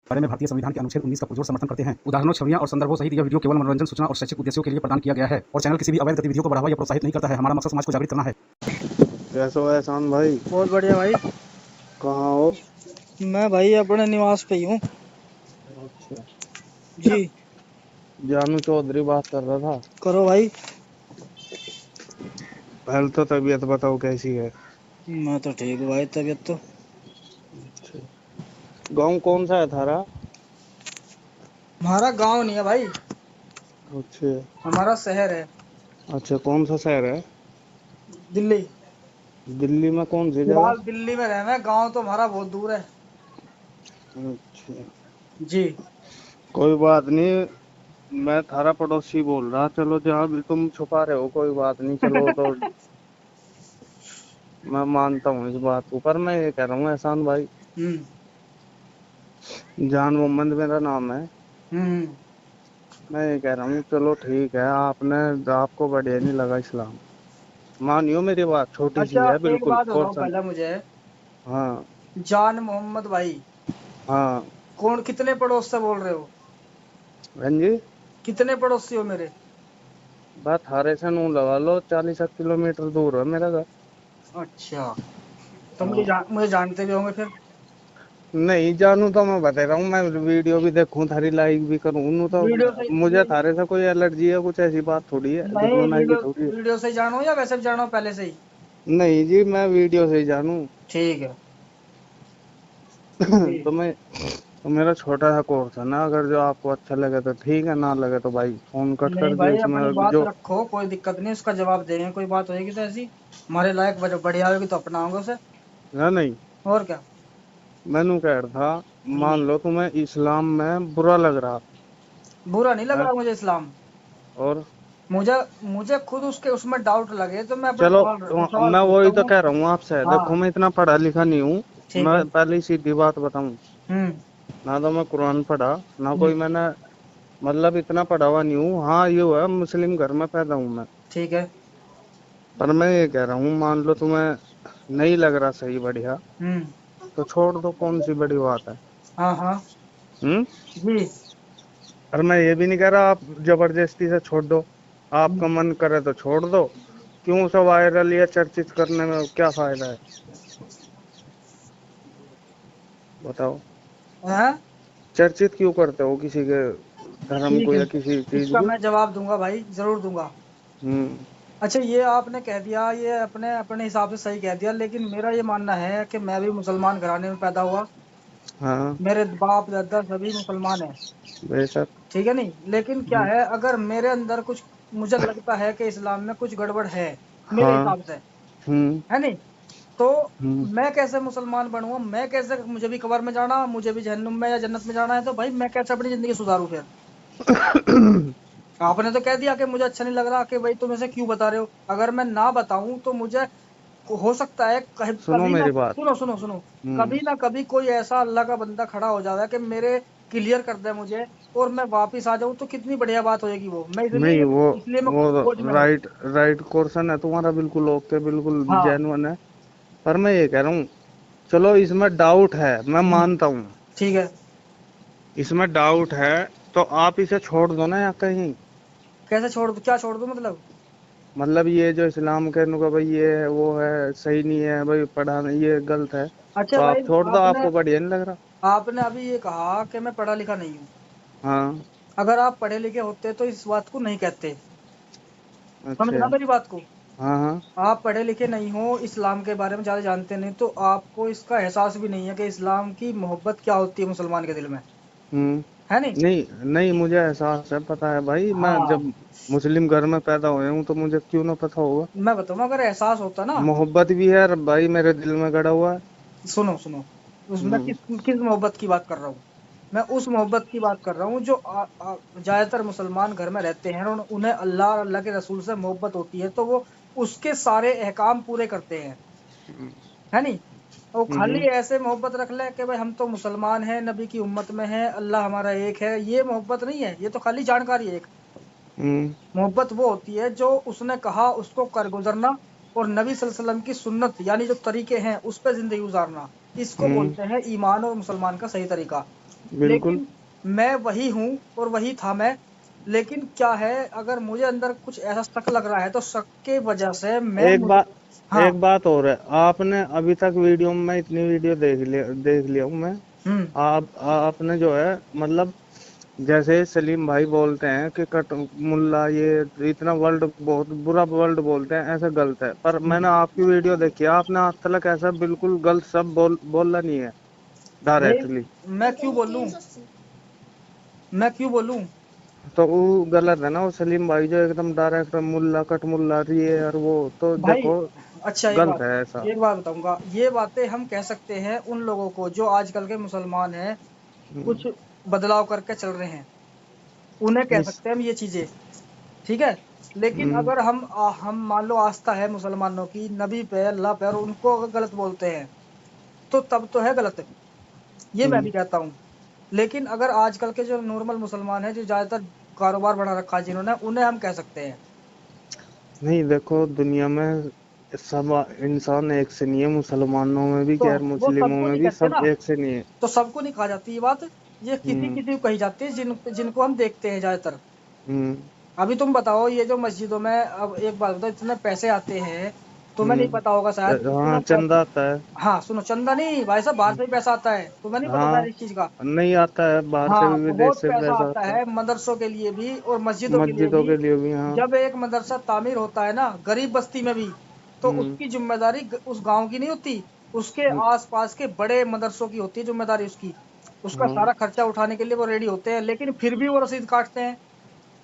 बारे में भारतीय संविधान के अनुच्छेद 19 का पुरजोर समर्थन करते हैं। उदाहरणों, छवियां और संदर्भों सहित यह वीडियो केवल मनोरंजन, सूचना और शैक्षिक उद्देश्यों के लिए प्रदान किया गया है और चैनल किसी भी अवैध गतिविधियों को बढ़ावा या प्रोत्साहित नहीं करता है। हमारा मकसद समाज को जागृत करना है। कैसे हो एहसान भाई? बहुत बढ़िया भाई। कहाँ हो? मैं भाई अपने निवास पे ही हूँ अच्छा, जी। जानू चौधरी बात कर रहा था। करो भाई। पहले तो तबीयत बताओ कैसी है? मैं तो ठीक हूँ भाई, तबीयत तो। गांव कौन सा है थारा? हमारा गांव नहीं है भाई, अच्छा हमारा शहर है अच्छा, कौन सा शहर है? दिल्ली। दिल्ली में कौन सी जगह? फिलहाल दिल्ली में रहना है, गांव तो हमारा बहुत दूर है अच्छा, जी। कोई बात नहीं। मैं थारा पड़ोसी बोल रहा। चलो, जहाँ भी तुम छुपा रहे हो कोई बात नहीं, चलो तो मैं मानता हूँ इस बात को। पर मैं ये कह रहा हूँ एहसान भाई, हम्म जान मोहम्मद मेरा नाम है। हम्म। मैं ये कह रहा हूँ, चलो ठीक है, आपको बढ़िया नहीं लगा इस्लाम, मानियो मेरी बात, छोटी सी अच्छा, है एक बिल्कुल बात बताओ पोर्शन। पहले मुझे, हाँ जान मोहम्मद भाई, हाँ। कौन कितने पड़ोस से बोल रहे हो? हाँ जी, कितने पड़ोसी हो मेरे? बात हारे से नू लगा लो, 40 किलोमीटर दूर है मेरा घर। अच्छा, तो हाँ, मुझे जानते भी होंगे फिर। नहीं जानू तो मैं बता रहा हूँ, मैं वीडियो भी देखूं, थारी लाइक भी करूँ नू तो। वीडियो से मुझे थारे से कोई एलर्जी है कुछ, ऐसी बात थोड़ी है, नहीं, दुश्मनाई की वीडियो थोड़ी है। वीडियो से ही जानो या वैसे भी जानो पहले से ही? नहीं जी, मैं वीडियो से ही जानू। ठीक है जी। तो मैं तो मेरा छोटा सा कोर्स है ना, अगर जो आपको अच्छा लगे तो ठीक है, ना लगे तो भाई फोन कट नहीं कर दियो। भाई, इसमें अपनी बात जो रखो, कोई दिक्कत नहीं, उसका जवाब देंगे। कोई बात होगी तो ऐसी हमारे लायक बढ़िया होगी तो अपनाओगे उसे। है नहीं, और क्या। मैनू कह रहा था, हम्म। मान लो तुम्हें इस्लाम में बुरा लग रहा बुरा नहीं लग है, रहा मुझे इस्लाम। और मुझे मुझे खुद उसके उसमें डाउट लगे तो मैं अपने चलो, सवाल मैं पूछता वही तो हूँ। कह रहा हूँ आपसे। देखो, हाँ, मैं इतना पढ़ा लिखा नहीं हूँ। ठीक है। मैं पहले सीधी बात बताऊं, हम्म ना तो मैं कुरान पढ़ा, ना हम्म। कोई मैंने मतलब इतना पढ़ा हुआ नहीं हूँ। हाँ, ये हुआ मुस्लिम घर में पैदा हूँ मैं। ठीक है। पर मैं ये कह रहा हूँ, मान लो तुम्हें नहीं लग रहा सही बढ़िया, हम्म। तो छोड़ दो, कौन सी बड़ी बात है। हाँ हाँ हम्म। जी। और मैं ये भी नहीं कह रहा आप जबरदस्ती से छोड़ दो, आपका हम्म। मन करे तो छोड़ दो। क्यों सब वायरल या चर्चित करने में क्या फायदा है, बताओ? हाँ, चर्चित क्यों करते हो किसी के धर्म ठीक को है, या किसी चीज इसका को? मैं जवाब दूंगा भाई, जरूर दूंगा। हम्म। अच्छा, ये आपने कह दिया, ये अपने अपने हिसाब से सही कह दिया, लेकिन मेरा ये मानना है कि मैं भी मुसलमान घराने में पैदा हुआ। हाँ, मेरे बाप दादा सभी मुसलमान हैं, बेशक। ठीक है नहीं, लेकिन क्या हम्म, है, अगर मेरे अंदर कुछ, मुझे लगता है कि इस्लाम में कुछ गड़बड़ है मेरे हाँ। हिसाब से, हम्म है नहीं, तो हम्म। मैं कैसे मुसलमान बनूंगा? मैं कैसे, मुझे भी कब्र में जाना, मुझे भी जहन्नुम में या जन्नत में जाना है, तो भाई मैं कैसे अपनी जिंदगी सुधारूं फिर? आपने तो कह दिया कि मुझे अच्छा नहीं लग रहा, कि भाई तुम ऐसे क्यों बता रहे हो? अगर मैं ना बताऊं तो मुझे हो सकता है सुनो कभी ना, मेरी बात। सुनो सुनो सुनो, हम्म। कभी ना कभी कोई ऐसा अल्लाह का बंदा खड़ा हो जाता है कि मेरे क्लियर कर दे मुझे, और मैं वापिस आ जाऊं, तो कितनी बढ़िया बात होगी वो। मैं नहीं, इसलिए इसलिए मैं वो खोज में हूँ। राइट राइट क्वेश्चन है तुम्हारा, बिल्कुल ओके, बिल्कुल हाँ। जेन्युइन है। पर मैं ये कह रहा हूँ, चलो इसमें डाउट है, मैं हम्म, मानता हूँ, ठीक है। इसमें डाउट है, तो आप इसे छोड़ दो ना, या कहीं कैसे छोड़ दूं? क्या छोड़ दूं मतलब? मतलब ये जो इस्लाम कहने का भाई ये है वो है, सही नहीं है भाई, पढ़ाना ये गलत है, अच्छा तो भाई, आप छोड़ दो, आपने आपको बढ़िया नहीं लग रहा? आपने अभी ये कहा कि मैं पढ़ा लिखा नहीं हूँ। हाँ। अगर आप पढ़े लिखे होते तो इस बात को नहीं कहते। अच्छा। समझना मेरी बात को। हाँ हाँ। आप पढ़े लिखे नहीं हो, इस्लाम के बारे में ज्यादा जानते नहीं, तो आपको इसका एहसास भी नहीं है कि इस्लाम की मोहब्बत क्या होती है मुसलमान के दिल में, हम्म। है नहीं? नहीं नहीं, मुझे एहसास है, पता है भाई, मैं हाँ, जब मुस्लिम घर में पैदा हुए हूँ तो मुझे क्यों ना पता होगा। मैं बताऊँ, अगर एहसास होता ना। मोहब्बत भी है भाई, मेरे दिल में गड़ा हुआ है। सुनो सुनो, उसमें हम्म किस किस मोहब्बत की बात कर रहा हूँ? मैं उस मोहब्बत की बात कर रहा हूँ जो ज्यादातर मुसलमान घर में रहते हैं, और उन्हें अल्लाह और अल्लाह के रसूल से मोहब्बत होती है, तो वो उसके सारे अहकाम पूरे करते हैं, है नहीं? वो खाली हम्म ऐसे मोहब्बत रख ले कि भाई हम तो मुसलमान हैं, नबी की उम्मत में हैं, अल्लाह हमारा एक है, ये मोहब्बत नहीं है, ये तो खाली जानकारी है। एक हम्म मोहब्बत वो होती है जो उसने कहा उसको कर गुजरना, और नबी सल्लल्लाहु अलैहि वसल्लम की सुन्नत यानी जो तरीके हैं उस पर जिंदगी गुजारना, इसको हम्म बोलते हैं ईमान और मुसलमान का सही तरीका। बिल्कुल। लेकिन मैं वही हूँ और वही था मैं। लेकिन क्या है, अगर मुझे अंदर कुछ ऐसा शक लग रहा है तो शक के वजह से मैं एक बात हाँ। एक बात और है, आपने अभी तक वीडियो में, मैं इतनी वीडियो देख लिया हूँ मैं। हम्म। आपने जो है मतलब, जैसे सलीम भाई बोलते हैं कि कट मुल्ला, ये इतना वर्ल्ड बहुत बुरा वर्ल्ड बोलते हैं, ऐसा गलत है। पर मैंने हम्म। आपकी वीडियो देखी है, आपने आज तक ऐसा बिल्कुल गलत सब बोला नहीं है भाई डायरेक्टली। मैं क्यों बोलूं, मैं क्यों बोलूं? तो वो गलत है ना, वो सलीम भाई जो एकदम डायरेक्ट मुल्ला कट मुल्ला ये और वो, तो भाई देखो अच्छा गलत है ऐसा। एक बात बताऊंगा, ये बातें हम कह सकते हैं उन लोगों को जो आजकल के मुसलमान हैं, हम्म, कुछ बदलाव करके चल रहे हैं, उन्हें कह इस सकते हैं हम ये चीजें। ठीक है। लेकिन हम्म, अगर हम मान लो आस्था है मुसलमानों की नबी पे अल्लाह पे और उनको अगर गलत बोलते हैं तो तब तो है गलत, ये मैं हम्म। भी कहता हूँ। लेकिन अगर आजकल के जो नॉर्मल मुसलमान हैं जो ज्यादातर कारोबार बना रखा है जिन्होंने, उन्हें हम कह सकते हैं। नहीं देखो, दुनिया में सब इंसान एक से नहीं है, मुसलमानों में भी तो गैर वो मुस्लिमों सबको में नहीं भी कहते सब ना, एक से नहीं है। तो सबको नहीं कहा जाती ये बात, ये किसी हम्म, किसी को कही जाती है जिनको हम देखते हैं ज्यादातर। हम्म, अभी तुम बताओ, ये जो मस्जिदों में अब एक बात बताओ, इतने पैसे आते हैं, तुम्हें नहीं हम्म। पता होगा शायद, इतना हाँ, पैसा। चंदा आता है। हाँ सुनो, चंदा नहीं भाई साहब, बाहर से भी पैसा आता है, तुम्हें नहीं पता हाँ, शायद इस चीज का। नहीं आता है, बाहर से हाँ भी विदेश बहुत से भी पैसा पैसा आता आता है। है मदरसों के लिए भी और मस्जिदों के लिए मस्जिदों भी। के लिए भी, हाँ। जब एक मदरसा तामीर होता है ना गरीब बस्ती में भी, तो हम्म, उसकी जिम्मेदारी उस गांव की नहीं होती, उसके हम्म, आसपास के बड़े मदरसों की होती है जिम्मेदारी उसकी। उसका हाँ, सारा खर्चा उठाने के लिए वो रेडी होते हैं, लेकिन फिर भी वो रसीद काटते हैं।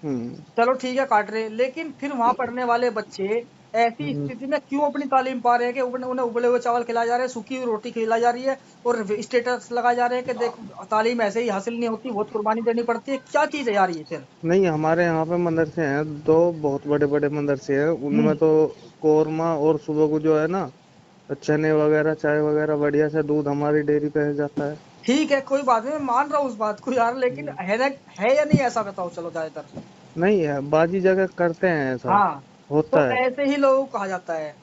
हम्म, चलो ठीक है काट रहे हैं, लेकिन फिर वहां पढ़ने वाले बच्चे ऐसी हम्म, स्थिति में क्यों अपनी तालीम पा रहे हैं कि उन्हें उबले हुए चावल खिलाए जा रहे हैं, सूखी हुई रोटी खिलाई जा रही है, और स्टेटस लगाए जा रहे हैं कि देख तालीम ऐसे ही हासिल नहीं होती, बहुत कुर्बानी देनी पड़ती है, क्या चीज है यार ये फिर। नहीं, हमारे यहाँ पे मदरसे हैं दो, बहुत बड़े बड़े मदरसे हैं, उनमें हम्म। तो कोरमा और सुबह को जो है ना, चने वगैरह चाय वगैरह बढ़िया से दूध हमारी डेयरी पे जाता है। ठीक है कोई बात नहीं, मैं मान रहा हूँ उस बात को यार, लेकिन हम्म। है या नहीं ऐसा बताओ चलो ज्यादातर। नहीं है, बाजी जगह करते हैं ऐसा, हाँ, तो होता है। ऐसे ही लोगों को कहा जाता है।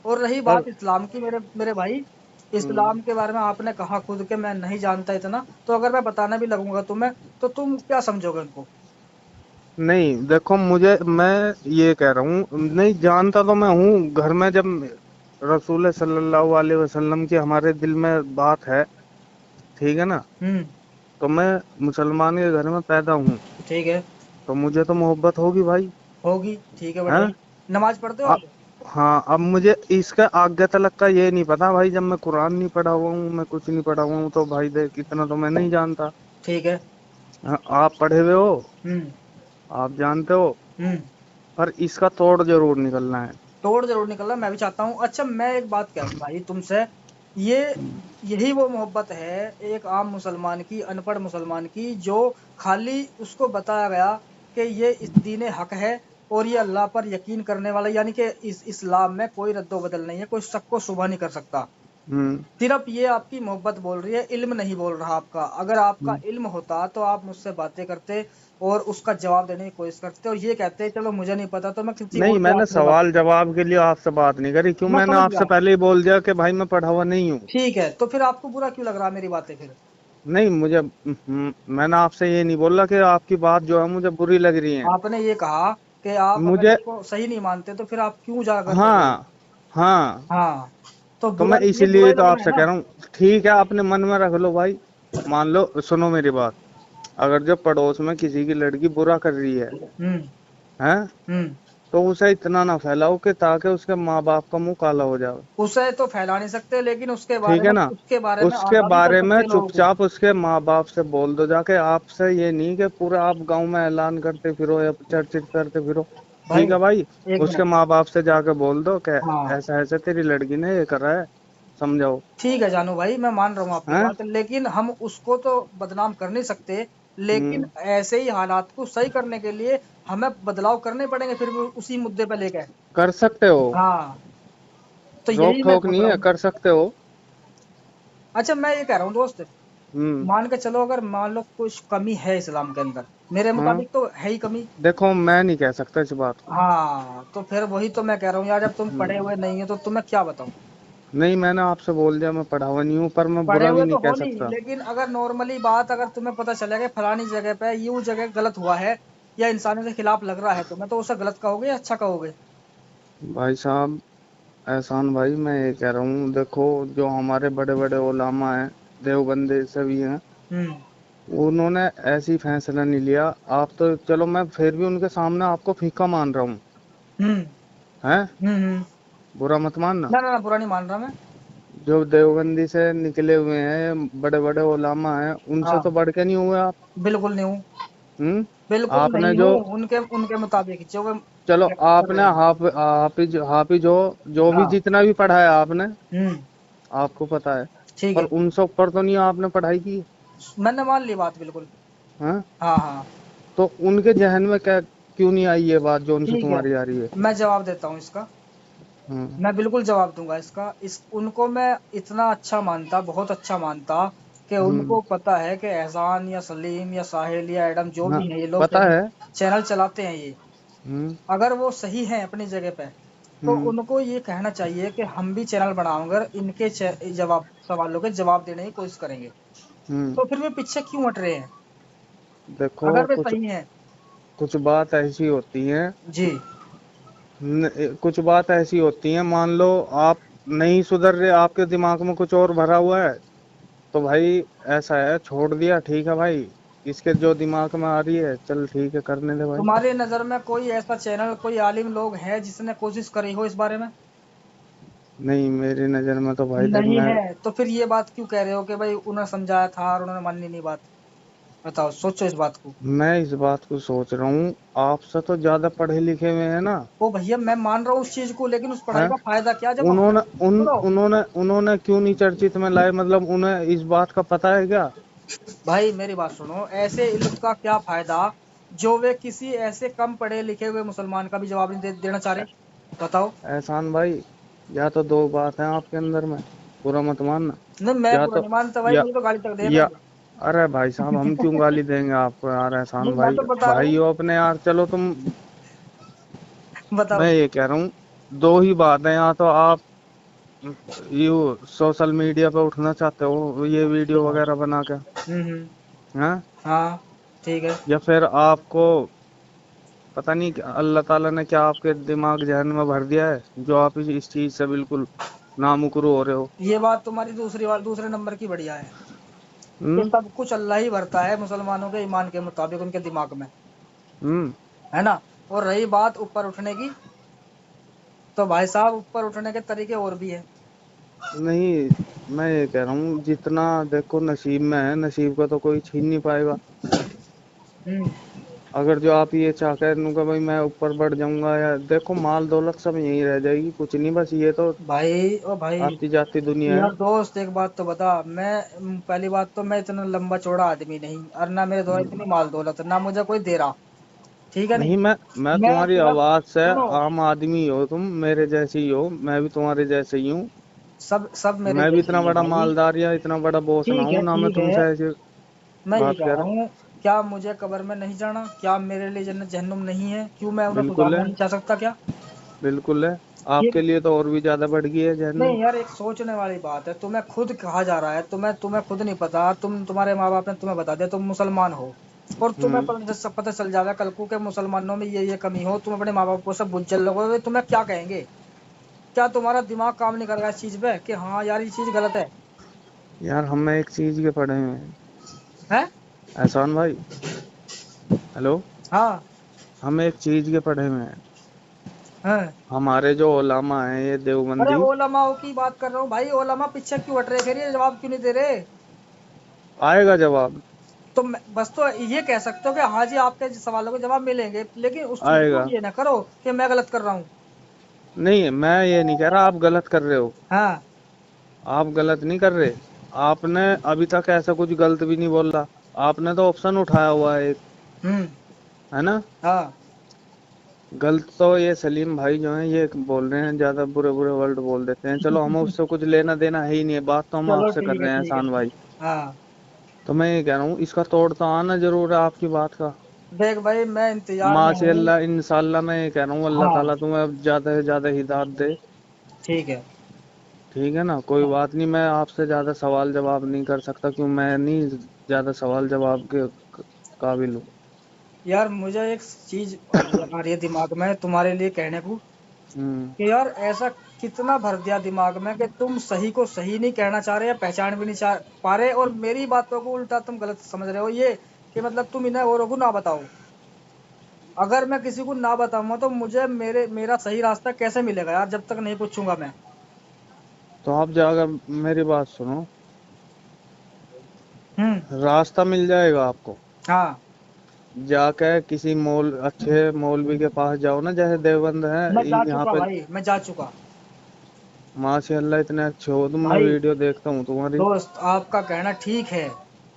और रही पर बात इस्लाम की, मेरे मेरे भाई, हम्म, इस्लाम के बारे में आपने कहा खुद के मैं नहीं जानता इतना, तो अगर मैं बताने भी लगूंगा तुम्हें तो तुम क्या समझोगे उनको? नहीं देखो, मैं ये कह रहा हूँ, नहीं जानता तो मैं हूँ, घर में जब रसूल सल्लल्लाहु अलैहि वसल्लम की हमारे दिल में बात है, ठीक है ना, हम्म। तो मैं मुसलमान के घर में पैदा हूँ, ठीक है। तो मुझे तो मोहब्बत होगी भाई। होगी, ठीक है, बढ़िया। हैं? नमाज पढ़ते हो आ- आप? हाँ, अब मुझे इसका आगे तलक का ये नहीं पता भाई, जब मैं कुरान नहीं पढ़ा हुआ हूँ, मैं कुछ नहीं पढ़ा हुआ हूँ, तो भाई देख इतना तो मैं नहीं जानता। ठीक है। हाँ, आप पढ़े हुए हो, हम्म। आप जानते हो, हम्म। पर इसका तोड़ जरूर निकलना है। तोड़ जरूर निकलना मैं भी चाहता हूँ। अच्छा मैं एक बात कह दूं भाई तुमसे, ये हम्म, यही वो मोहब्बत है एक आम मुसलमान की, अनपढ़ मुसलमान की, जो खाली उसको बताया गया कि ये इस दीन हक है और ये अल्लाह पर यकीन करने वाला, यानी कि इस इस्लाम में कोई रद्दो बदल नहीं है, कोई शक को शुबह नहीं कर सकता। हम्म, सिर्फ ये आपकी मोहब्बत बोल रही है, इल्म नहीं बोल रहा आपका। अगर आपका हम्म। इल्म होता तो आप मुझसे बातें करते और उसका जवाब देने की कोशिश करते और ये कहते चलो मुझे नहीं पता तो मैं किसी नहीं, और के मैंने हाथ में बात। सवाल जवाब के लिए आपसे बात नहीं करी, क्यों, मैं मैंने समझ आपसे गया। पहले ही बोल दिया कि भाई मैं पढ़ा हुआ नहीं हूँ। ठीक है, तो फिर आपको बुरा क्यों लग रहा है मेरी बातें फिर? नहीं, मुझे मैंने आपसे ये नहीं बोला कि आपकी बात जो है मुझे बुरी लग रही है। आपने ये कहा कि आप अगर मुझे, इसको सही नहीं मानते तो फिर आप क्यों उजागर कर रहे हो? हाँ, हाँ, हाँ, तो तो मैं बुराई, ये इसीलिए बुराई तो लगना है आपसे ना। कह रहा हूँ, ठीक है अपने मन में रख लो भाई। मान लो, सुनो मेरी बात, अगर जो पड़ोस में किसी की लड़की बुरा कर रही हम्म। है, हम्म। तो उसे इतना ना फैलाओ कि ताकि उसके माँ बाप का मुंह काला हो जाए। उसे तो फैला नहीं सकते, लेकिन ठीक है ना, उसके बारे में उसके आगाह भी कर बारे में सकते हैं लोगों को। चुपचाप उसके माँ बाप से बोल दो जाके, आपसे ये नहीं कि पूरा आप गांव में ऐलान करते फिरो या चर्चित करते फिरो। भाई ठीक है भाई, एक उसके मिनट। माँ बाप से जाके बोल दो कि हाँ ऐसा ऐसा तेरी लड़की ने ये करा है, समझाओ। ठीक है जानू भाई, मैं मान रहा हूँ आपकी हैं? बात, लेकिन हम उसको तो बदनाम कर नहीं सकते। लेकिन हम्म, ऐसे ही हालात को सही करने के लिए हमें बदलाव करने पड़ेंगे फिर भी उसी मुद्दे पे लेके। कर सकते हो, हाँ, तो रोक यही मैं ठोक सोच नहीं रहा है, हूँ। कर सकते हो। अच्छा मैं ये कह रहा हूँ दोस्त, हम्म, मान के चलो अगर मान लो कुछ कमी है इस्लाम के अंदर, मेरे हाँ, मुताबिक तो है ही कमी। देखो मैं नहीं कह सकता इस बात को। हाँ तो फिर वही तो मैं कह रहा हूँ यार, जब तुम पढ़े हम्म, हुए नहीं है तो तुम्हें क्या बताऊँ। नहीं, मैंने आपसे बोल दिया मैं पढ़ा हुआ नहीं हूँ, पर मैं पढ़े बुरा भी हुए नहीं तो कह हो नहीं, सकता। लेकिन अगर नॉर्मली बात अगर तुम्हें पता चले कि फलानी जगह पे यूं जगह गलत हुआ है या इंसानों के खिलाफ लग रहा है, तुम्हें तो उसे गलत कहोगे या अच्छा कहोगे? भाई साहब, एहसान भाई, मैं ये कह रहा हूँ, देखो जो हमारे बड़े बड़े उलामा हैं, देवबंदी से भी हैं, हम्म। उन्होंने ऐसी फैसला नहीं लिया। आप तो चलो, मैं फिर भी उनके सामने आपको फीका मान रहा हूँ, हम्म। हैं? हम्म। बुरा मत मानना। ना ना ना, बुरा नहीं मान रहा मैं। जो देवबंदी से निकले हुए हैं, बड़े बड़े उलामा हैं, उनसे तो हाँ, बढ़ के नहीं हुए आप। बिल्कुल नहीं हूँ। हम्म। बिल्कुल आपने नहीं जो, हूँ, उनके उनके मुताबिक जो वे चलो कर आपने रहे हैं। हाफिज हो, जो भी हाँ। जितना भी पढ़ा है आपने, हम्म। आपको पता है, ठीक पर है। उनसे ऊपर तो नहीं आपने पढ़ाई की, मैंने मान ली बात, बिल्कुल। हैं? हाँ हाँ। तो उनके जहन में क्या क्यों नहीं आई ये बात जो उनसे ठीक है, तुम्हारी आ रही है? मैं जवाब देता हूँ इसका। हम्म। मैं बिल्कुल जवाब दूंगा इसका। इस उनको मैं इतना अच्छा मानता, बहुत अच्छा मानता, कि हम्म। उनको पता है कि एहसान या सलीम या साहिल या एडम जो हाँ, भी हैं, ये लोग पता है। चैनल चलाते हैं ये, हम्म। अगर वो सही हैं अपनी जगह पे, तो हम्म। उनको ये कहना चाहिए कि हम भी चैनल बनाकर इनके जवाब सवालों के जवाब देने की कोशिश करेंगे। हम्म। तो फिर वे पीछे क्यों हट रहे हैं देखो, अगर वे कुछ सही हैं? कुछ बात ऐसी होती है, जी। कुछ बात ऐसी होती है, मान लो आप नहीं सुधर रहे, आपके दिमाग में कुछ और भरा हुआ है, तो भाई ऐसा है, छोड़ दिया, ठीक है भाई, इसके जो दिमाग में आ रही है, चल ठीक है, करने दे भाई। तुम्हारी नजर में कोई ऐसा चैनल, कोई आलिम लोग है जिसने कोशिश करी हो इस बारे में? नहीं, मेरी नजर में तो भाई देख, नहीं मैं है तो फिर ये बात क्यों कह रहे हो कि भाई उन्होंने समझाया था और उन्होंने मानी नहीं बात? बताओ, सोचो इस बात को। मैं इस बात को सोच रहा हूँ, आपसे तो ज्यादा पढ़े लिखे हुए हैं ना, ओ भैया, मैं मान रहा हूँ उस चीज को, लेकिन उस पढ़ाई है? का फायदा क्या जब अपने उन्होंने उन सुनो। उन्होंने क्यों नहीं चर्चित में लाए, मतलब उन्हें इस बात का पता है क्या? भाई मेरी बात सुनो, ऐसे इल्म का क्या फायदा जो वे किसी ऐसे कम पढ़े लिखे हुए मुसलमान का भी जवाब नहीं देना चाह ए- रहे? बताओ। एहसान भाई, या तो दो बात है आपके अंदर में, बुरा मत मानना। नहीं, मैं या बुरा तो नहीं मानता भाई, या मुझे तो गाली तक दे या पहले। अरे भाई साहब, हम क्यों गाली देंगे आपको यार, नहीं, एहसान मैं भाई, तो बता रहा भाई हूँ। हो अपने यार, चलो तुम। बताओ। मैं ये कह रहा हूँ, दो ही बात है, या तो आप यू सोशल मीडिया पे उठना चाहते हो, ये वीडियो वगैरह बना के, हम्म। हैं? हाँ, ठीक है। या फिर आपको पता नहीं अल्लाह ताला ने क्या आपके दिमाग जहन में भर दिया है, जो आप इस चीज से बिल्कुल नामुकरू हो रहे हो। ये बात तुम्हारी दूसरी बार दूसरे नंबर की बढ़िया है कि हम्म। सब कुछ अल्लाह ही भरता है मुसलमानों के ईमान के मुताबिक उनके दिमाग में, हम्म। है ना? और रही बात ऊपर उठने की, तो भाई साहब ऊपर उठने के तरीके और भी है। नहीं, मैं ये कह रहा हूँ, जितना देखो नसीब में है, नसीब को तो कोई छीन नहीं पाएगा। हम्म। अगर जो आप ये चाह कर लूंगा भाई मैं ऊपर बढ़ जाऊंगा, या देखो माल दौलत सब यहीं रह जाएगी, कुछ नहीं, बस ये तो भाई ओ भाई, आती जाती दुनिया है। यार दोस्त एक बात तो बता। मैं पहली बात तो मैं इतना लंबा चौड़ा आदमी नहीं, और ना मेरे द्वारा हम्म। इतनी माल दौलत, ना मुझे कोई दे रहा। ठीक है नहीं। नहीं, मैं मैं तुम्हारी सिर्फ, आवाज से, सुनो, आम आदमी हो तुम, मेरे जैसे ही हो, मैं भी तुम्हारे जैसे ही हूँ। सब सब मेरे मैं भी जैसे इतना ही है बड़ा भाई। मालदार या इतना बड़ा बॉस ना ठीक हूँ है, ना, मैं ठीक है। तुमसे ऐसी मैं ये बात कह कह रहा रहा हूँ। हूँ, क्या मुझे कब्र में नहीं जाना? क्या मेरे लिए जन्नत जहन्नुम नहीं है? क्यों मैं उन्हें बिल्कुल सुधारना है, नहीं चाह सकता क्या? बिल्कुल है। ये आपके लिए तो और भी ज्यादा बढ़ गई है जहन्नुम। नहीं यार, एक सोचने वाली बात है। तुम्हें खुद कहा जा रहा है, तुम्हें तुम्हें खुद नहीं पता, तुम्हारे माँ बाप ने तुम्हें बता दिया तुम मुसलमान हो, और तुम्हें हम्म। पता चल जाएगा कल को के मुसलमानों में ये कमी हो, तुम अपने माँ बाप को सब बुज्जल लगोगे, तुम्हें क्या कहेंगे? क्या तुम्हारा दिमाग काम नहीं करेगा इस चीज पे कि हाँ यार ये चीज गलत है? यार, हम एक चीज के पढ़े हुए हैं, हैं? एहसान भाई, हेलो, हाँ। हम एक चीज के पढ़े हुए हैं, हैं? हमारे जो उलामा हैं ये अरे देवबंदी। ओलमाओं की बात कर रहा हूँ भाई, ओलमा पीछे क्यों हट रहे? फिर ये जवाब क्यों नहीं दे रहे? आएगा जवाब, तो बस तो ये कह सकते हो कि हाँ जी आपके सवालों के जवाब मिलेंगे, लेकिन उस चीज को आएगा। ये ना करो कि मैं गलत कर रहा हूँ। नहीं, मैं ये नहीं कह रहा आप गलत कर रहे हो, हाँ। आप गलत नहीं कर रहे। आपने अभी तक ऐसा कुछ गलत भी नहीं बोला, आपने तो ऑप्शन उठाया हुआ है एक, हम्म। है ना? हाँ। गलत तो ये सलीम भाई जो है ये बोल रहे हैं, ज्यादा बुरे बुरे वर्ड बोल देते हैं, चलो हमें उससे कुछ लेना देना है ही नहीं है, बात तो हम चलो आपसे कर ठीक है, रहे हैं ठीक है। एहसान भाई। हाँ। तो मैं ये कह रहा हूँ, इसका तोड़ तो आना जरूर है आपकी बात का। देख भाई, मैं इंतजार में माशी हूँ। अल्लाह इंशाल्लाह, मैं ये कह रहा हूँ, अल्लाह हाँ, ताला तुम्हें अब ज्यादा से ज्यादा हिदायत दे। ठीक है। ठीक है ना, कोई बात नहीं, मैं आपसे ज्यादा सवाल जवाब नहीं कर सकता, क्यों मैं नहीं ज्यादा सवाल जवाब के काबिल हूँ। यार मुझे एक चीज आ रही है दिमाग में तुम्हारे लिए कहने को, हम्म। कि यार ऐसा कितना भर दिया दिमाग में कि तुम सही को सही नहीं कहना चाह रहे या पहचान भी नहीं चाह पा रहे, और मेरी बातों को उल्टा तुम गलत समझ रहे हो, ये कि मतलब तुम इन्हें औरों को ना बताओ। अगर मैं किसी को ना बताऊंगा तो मुझे मेरा सही रास्ता कैसे मिलेगा यार, जब तक नहीं पूछूंगा मैं। तो आप जाकर मेरी बात सुनो, हम्म। रास्ता मिल जाएगा आपको। हाँ। जाके किसी अच्छे मौलवी के पास जाओ ना, जैसे देवबंद मैं है जा यहाँ चुका पे। भाई, मैं जा चुका। माशाल्लाह इतने अच्छे हो तुम, मैं भाई वीडियो देखता हूँ तुम्हारी। दोस्त, आपका कहना ठीक है,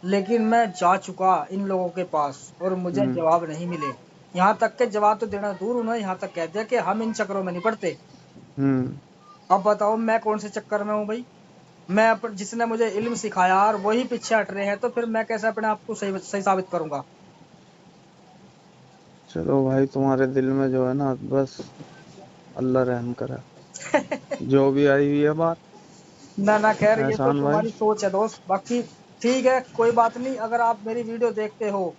लेकिन मैं जा चुका इन लोगों के पास और मुझे हम्म। जवाब नहीं मिले। यहाँ तक के जवाब तो देना दूर, उन्होंने यहाँ तक कह दिया कि हम इन चक्करों में नहीं पड़ते। हम्म। अब बताओ मैं कौन से चक्कर में हूँ भाई। जिसने मुझे इल्म सिखाया और वही पीछे हट रहे हैं, तो फिर मैं कैसे अपने आप को सही सही साबित करूंगा। चलो भाई, तुम्हारे दिल में जो है ना, बस अल्लाह रहम करे। जो भी आई हुई है बात, ना ना, खैर ये तो एहसान भाई। तुम्हारी सोच है दोस्त, बाकी ठीक है, कोई बात नहीं। अगर आप मेरी वीडियो देखते हो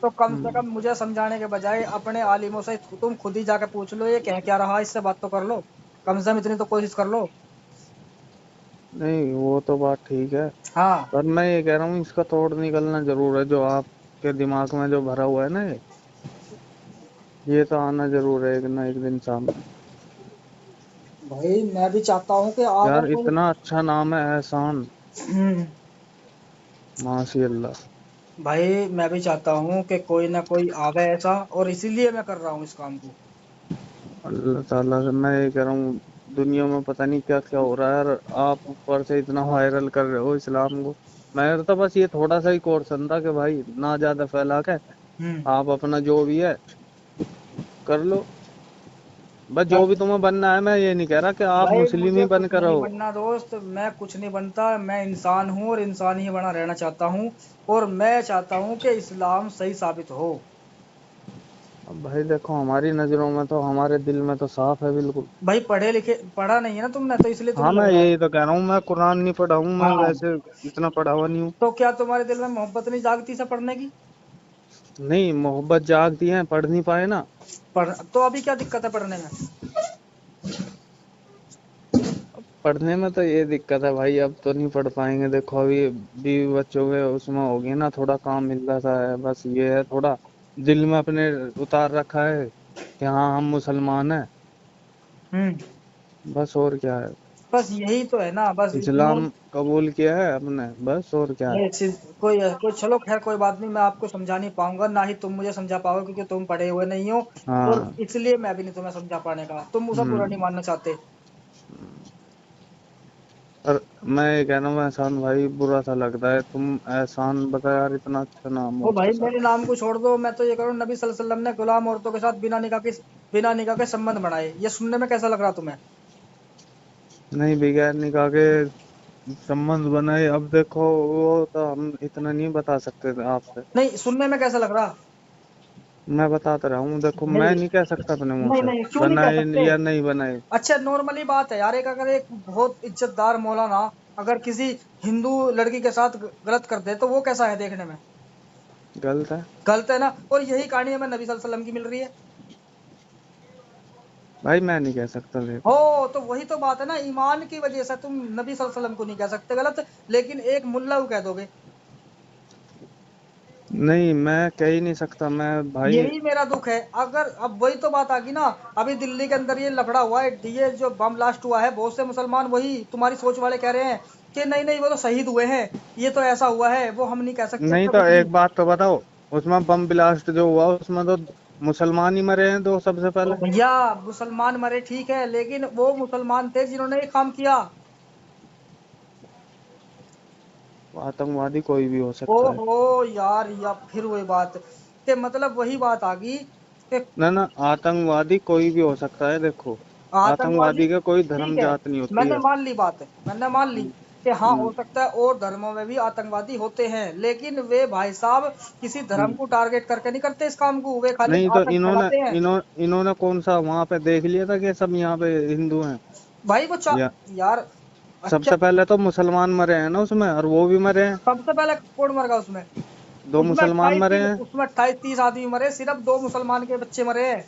तो कम से हम्म। कम मुझे समझाने के बजाय अपने आलिमों से तुम खुद ही जाके पूछ लो ये कह क्या रहा, इससे बात तो कर लो। कम से कम इतनी तो कोशिश कर लो। नहीं, वो तो बात ठीक है, हाँ। पर मैं ये कह रहा हूँ इसका तोड़ निकलना जरूर है, जो आपके दिमाग में जो भरा हुआ है ना, ये तो आना जरूर है एक ना एक दिन सामने। भाई मैं भी चाहता हूँ कि अगर यार कोई। इतना अच्छा नाम है एहसान, हम्म। माशाल्लाह। भाई मैं भी चाहता हूँ कि कोई ना कोई आवे ऐसा, और इसीलिए मैं कर रहा हूँ इस काम को। अल्लाह ताला से मैं ये कह रहा हूँ, दुनिया में पता नहीं क्या क्या हो रहा है, और आप ऊपर से इतना वायरल कर रहे हो इस्लाम को। मेरा तो बस ये थोड़ा सा ही कोर्सन था कि भाई ना ज्यादा फैला के हम्म। आप अपना जो भी है कर लो। बस जो भी तुम्हें बनना है, मैं ये नहीं कह रहा कि आप भाई मुस्लिम ही मुझे बन कुछ कर नहीं रहो। बनना दोस्त, मैं कुछ नहीं बनता, मैं इंसान हूँ और इंसान ही बना रहना चाहता हूँ। और मैं चाहता हूँ कि इस्लाम सही साबित हो। अब भाई देखो, हमारी नजरों में तो, हमारे दिल में तो साफ है बिल्कुल। भाई पढ़े लिखे पढ़ा नहीं है ना तुमने, तो इसलिए हाँ, तुम्हें मैं लग रहा है। यही तो कह रहा हूँ, मैं कुरान नहीं पढ़ा हूँ, मैं हाँ। वैसे इतना पढ़ा हुआ नहीं हूँ। तो क्या तुम्हारे दिल में मोहब्बत नहीं जागती से पढ़ने की? नहीं, मोहब्बत जागती है, पढ़ नहीं पाए ना। पढ़ तो अभी क्या दिक्कत है पढ़ने में? पढ़ने में तो ये दिक्कत है भाई, अब तो नहीं पढ़ पाएंगे, देखो अभी बीवी बच्चों के उसमें हो गया ना, थोड़ा काम मिल रहा है, बस ये है, थोड़ा दिल में अपने उतार रखा है कि हाँ हम मुसलमान हैं। हम्म। बस और क्या है, बस यही तो है ना, बस इतने। इस्लाम कबूल किया है अपने, बस और क्या है। ये कोई चलो खैर कोई बात नहीं, मैं आपको समझा नहीं पाऊंगा, ना ही तुम मुझे समझा पाओगे, क्योंकि तुम पढ़े हुए नहीं हो। और हाँ। इसलिए मैं भी नहीं तुम्हें समझा पाने का, तुम उसे बुरा नहीं हम्म। मानना चाहते। और मैं ये कह रहा हूँ एहसान भाई, बुरा सा लगता है, तुम एहसान बता यार, इतना अच्छा नाम हो ओ उसके भाई साथ। मेरे नाम को छोड़ दो, मैं तो ये करूँ, नबी सल्लल्लाहु अलैहि वसल्लम ने गुलाम औरतों के साथ बिना निकाह के संबंध बनाए, ये सुनने में कैसा लग रहा तुम्हें? नहीं, बगैर निकाह के संबंध बनाए, अब देखो वो तो हम इतना नहीं बता सकते थे आपसे। नहीं, सुनने में कैसा लग रहा? मैं बताता रहा हूँ, देखो मैं नहीं नहीं कह सकता अपने मुंह नहीं से नहीं, क्यों नहीं कह बनाए सकते? या नहीं बनाए। अच्छा नॉर्मली बात है यार, अगर एक बहुत इज्जतदार मौलाना अगर किसी हिंदू लड़की के साथ गलत कर दे तो वो कैसा है देखने में? गलत है गलत है ना, और यही कहानी हमें नबी सल्लल्लाहु अलैहि वसल्लम की मिल रही है। भाई, मैं नहीं कह सकता देखो। हो तो वही तो बात है ना, ईमान की वजह से तुम नबी सल्लल्लाहु अलैहि वसल्लम को नहीं कह सकते गलत, लेकिन एक मुल्ला को कह दोगे। नहीं, मैं कह ही नहीं सकता मैं भाई। यही मेरा दुख है। अगर अब वही तो बात आ गई ना, अभी दिल्ली के अंदर ये लफड़ा हुआ है, ये जो बम ब्लास्ट हुआ है, बहुत से मुसलमान वही तुम्हारी सोच वाले कह रहे हैं कि नहीं नहीं वो तो शहीद हुए हैं, ये तो ऐसा हुआ है, वो हम नहीं कह सकते नहीं इसमें तो कुछ भी। एक बात तो बताओ, उसमें बम ब्लास्ट जो हुआ उसमें तो मुसलमान ही मरे हैं दो सबसे तो पहले। भैया मुसलमान मरे ठीक है, लेकिन वो मुसलमान थे जिन्होंने ये काम किया। आतंकवादी कोई भी हो सकता है। ओहो यार, या फिर वही बात कि मतलब वही बात आ गई कि ना ना, आतंकवादी कोई भी हो सकता है, देखो आतंकवादी आतंकवादी का कोई धर्म ठीक है, जात नहीं होती मैंने है। मान ली बात, मैंने मान ली हम्म। कि हाँ हो हम्म। सकता है और धर्मों में भी आतंकवादी होते हैं, लेकिन वे भाई साहब किसी धर्म हम्म। को टारगेट करके नहीं करते इस काम को, वे खाली नहीं तो आतंक इन्होंने फैलाते हैं। इन्होंने कौन सा वहां पे देख लिया था कि सब यहाँ पे हिंदू हैं भाई या। यार सबसे पहले तो मुसलमान मरे हैं ना उसमें, और वो भी मरे हैं, सबसे पहले कौन मर गया उसमें? दो मुसलमान मरे हैं। उसमें 28-30 आदमी मरे, सिर्फ 2 मुसलमान के बच्चे मरे हैं।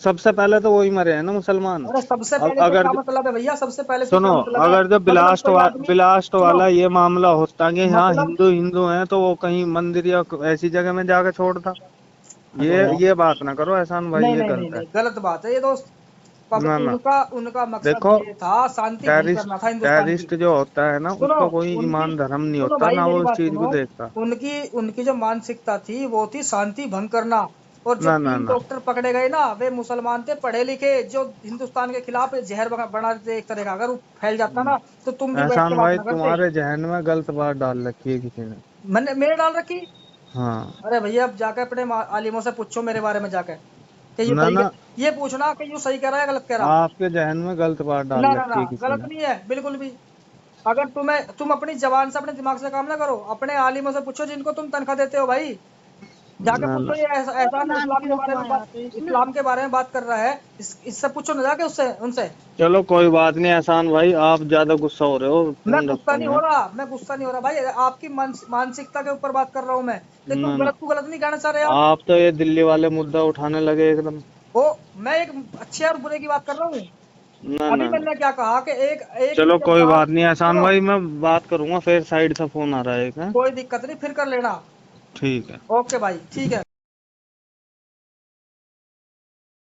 सबसे पहले तो वही मरे हैं ना मुसलमान। अरे सबसे अब पहले से अगर क्या मतलब है भैया? सबसे पहले से सुनो, क्या मतलब है? अगर जब मतलब कोई आदमी, ब्लास्ट सुनो, वाला ये मामला होता कि हाँ मतलब, हिंदू हिंदू हैं, तो वो कहीं मंदिर या ऐसी जगह में जाकर छोड़ता। अरे यार, ये बात ना करो एहसान भाई, नहीं ये नहीं नहीं गलत है। नहीं, गलत बात है ये दोस्त। अब ना ना, उनका उनका मकसद देखो, ये था, शांति भंग करना था हिंदुस्तान की। टेररिस्ट जो होता है ना, सुनो, उसका कोई उनकी, ईमान धर्म नहीं सुनो होता भाई ना, मेरी वो इस बात चीज को सुनो, देखता। उनकी उनकी जो मानसिकता थी वो थी शांति भंग करना। और जो ना ना 3 ना, डॉक्टर पकड़े गए ना, वे मुसलमान थे, पढ़े लिखे, जो हिंदुस्तान के खिलाफ जहर बना देते एक तरह का। अगर वो फैल जाता ना तो तुम भी बैठ के एहसान बात भाई ना करते। तुम्हारे जहन में गलत बात डाल रखी है किसी ने। मैंने मेरे डाल रखी? हाँ। अरे भैया अब जाकर अपने आलिमों से पूछो मेरे बारे में जाकर कि ये ना सही ना, ये पूछना कि ये सही कह रहा है गलत कह रहा। आपके जहन में गलत बात ना डाल ना ना, रखी है किसी गलत ने। नहीं है बिल्कुल भी। अगर तुम अपनी जबान से, अपने दिमाग से काम ना करो, अपने आलिमों से पूछो जिनको तुम तनख्वाह देते हो भाई। जाके ना पूछो, ना, ये एहसान इस्लाम के बारे में बात कर रहा है, इससे पूछो ना जाके उससे, उनसे। चलो कोई बात नहीं एहसान भाई, आप ज्यादा गुस्सा हो रहे हो, मैं फोन गुस्सा रखता हूँ नहीं हो मैं। रहा, मैं गुस्सा नहीं हो रहा भाई, आपकी मानसिकता के ऊपर बात कर रहा हूँ मैं। कि ना ना, तू गलत नहीं कहना चाह रहे आप। आप तो ये दिल्ली वाले मुद्दा उठाने लगे एकदम। ओ, मैं एक अच्छे और बुरे की बात कर रहा हूँ। ना अभी ना ना, मैंने क्या कहा कि एक एक चलो इज्जतदार, कोई बात नहीं एहसान सुनो, भाई, मैं बात करूंगा, फिर साइड से फोन आ रहा है एक, हैं? कोई दिक्कत नहीं, फिर कर लेना। ठीक है। ओके भाई, ठीक है।